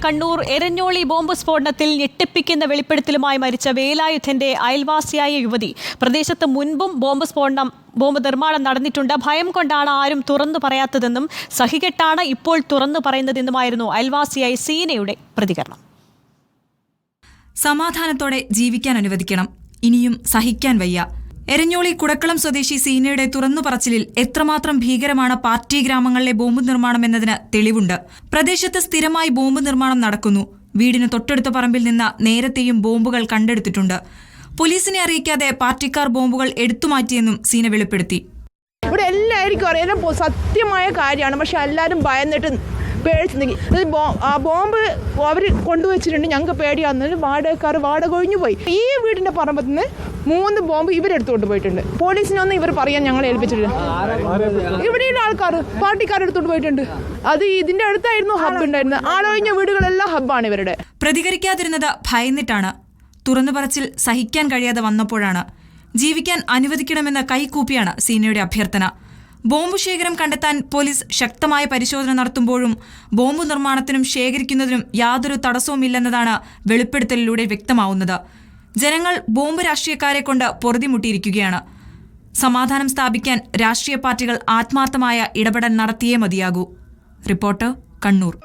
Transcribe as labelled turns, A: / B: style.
A: Kannur Eranholi bomb സ്ഫോടനത്തിൽ ഞെട്ടിപ്പിക്കുന്ന വെളിപ്പെടുത്തലുമായി മരിച്ച വേലായുധന്റെ അയൽവാസിയായ യുവതി പ്രദേശത്ത് മുൻപും ബോംബ് നിർമ്മാണം നടന്നിട്ടുണ്ട്. ഭയം കൊണ്ടാണ് ആരും തുറന്നു പറയാത്തതെന്നും സഹികെട്ടാണ് ഇപ്പോൾ തുറന്നു പറയുന്നതെന്നുമായിരുന്നു അയൽവാസിയായ സീനയുടെ പ്രതികരണം.
B: സമാധാനത്തോടെ ജീവിക്കാൻ അനുവദിക്കണം, ഇനിയും സഹിക്കാൻ വയ്യ. എരഞ്ഞോളി കുടക്കളം സ്വദേശി സീനയുടെ തുറന്നു പറച്ചിലിൽ എത്രമാത്രം ഭീകരമാണ് പാർട്ടി ഗ്രാമങ്ങളിലെ ബോംബ് നിർമ്മാണം എന്നതിന് തെളിവുണ്ട്. പ്രദേശത്ത് സ്ഥിരമായി ബോംബ് നിർമ്മാണം നടക്കുന്നു. വീടിന് തൊട്ടടുത്ത പറമ്പിൽ നിന്ന് നേരത്തെയും ബോംബുകൾ കണ്ടെടുത്തിട്ടുണ്ട്. പോലീസിനെ അറിയിക്കാതെ പാർട്ടിക്കാർ ബോംബുകൾ എടുത്തുമാറ്റിയെന്നും സീന വെളിപ്പെടുത്തി.
C: ഇവിടെ എല്ലാവർക്കും അറിയാം, സത്യമായ കാര്യമാണ്. പക്ഷെ എല്ലാവരും ഭയന്നിട്ട് പേടിച്ച് നിൽക്കി. ബോംബ് അവർ കൊണ്ടുവച്ചിട്ടുണ്ട്, ഞങ്ങൾക്ക് പേടിയാവുന്നതിന് വാടകക്കാർ വാടക ഒഴിഞ്ഞു പോയി. ഈ വീടിന്റെ പറമ്പത്ത് നിന്ന് 3 ബോംബ് ഇവരെടുത്തുകൊണ്ട് പോയിട്ടുണ്ട്. പോലീസിനൊന്നും ഇവർ പറയാൻ ഞങ്ങളെ ഏൽപ്പിച്ചിട്ടുണ്ട്. ഇവിടെയുള്ള ആൾക്കാർ പാർട്ടിക്കാരെടുത്തോണ്ട് പോയിട്ടുണ്ട്. അത് ഇതിന്റെ അടുത്തായിരുന്നു ഹബ്ബ് ഉണ്ടായിരുന്നത്. ആളൊഴിഞ്ഞ വീടുകളെല്ലാം ഹബ്ബാണ് ഇവരുടെ.
B: പ്രതികരിക്കാതിരുന്നത് ഭയന്നിട്ടാണ്. തുറന്നു പറച്ചിൽ സഹിക്കാൻ കഴിയാതെ വന്നപ്പോഴാണ്. ജീവിക്കാൻ അനുവദിക്കണമെന്ന് കൈകൂപ്പിയാണ് സീനയുടെ അഭ്യർത്ഥന. ബോംബ് ശേഖരം കണ്ടെത്താൻ പോലീസ് ശക്തമായ പരിശോധന നടത്തുമ്പോഴും ബോംബ് നിർമ്മാണത്തിനും ശേഖരിക്കുന്നതിനും യാതൊരു തടസ്സവുമില്ലെന്നതാണ് വെളിപ്പെടുത്തലിലൂടെ വ്യക്തമാവുന്നത്. ജനങ്ങൾ ബോംബ് രാഷ്ട്രീയക്കാരെ കൊണ്ട് പൊറുതിമുട്ടിയിരിക്കുകയാണ്. സമാധാനം സ്ഥാപിക്കാൻ രാഷ്ട്രീയ പാർട്ടികൾ ആത്മാർത്ഥമായ ഇടപെടൽ നടത്തിയേ മതിയാകൂ. റിപ്പോർട്ടർ, കണ്ണൂർ.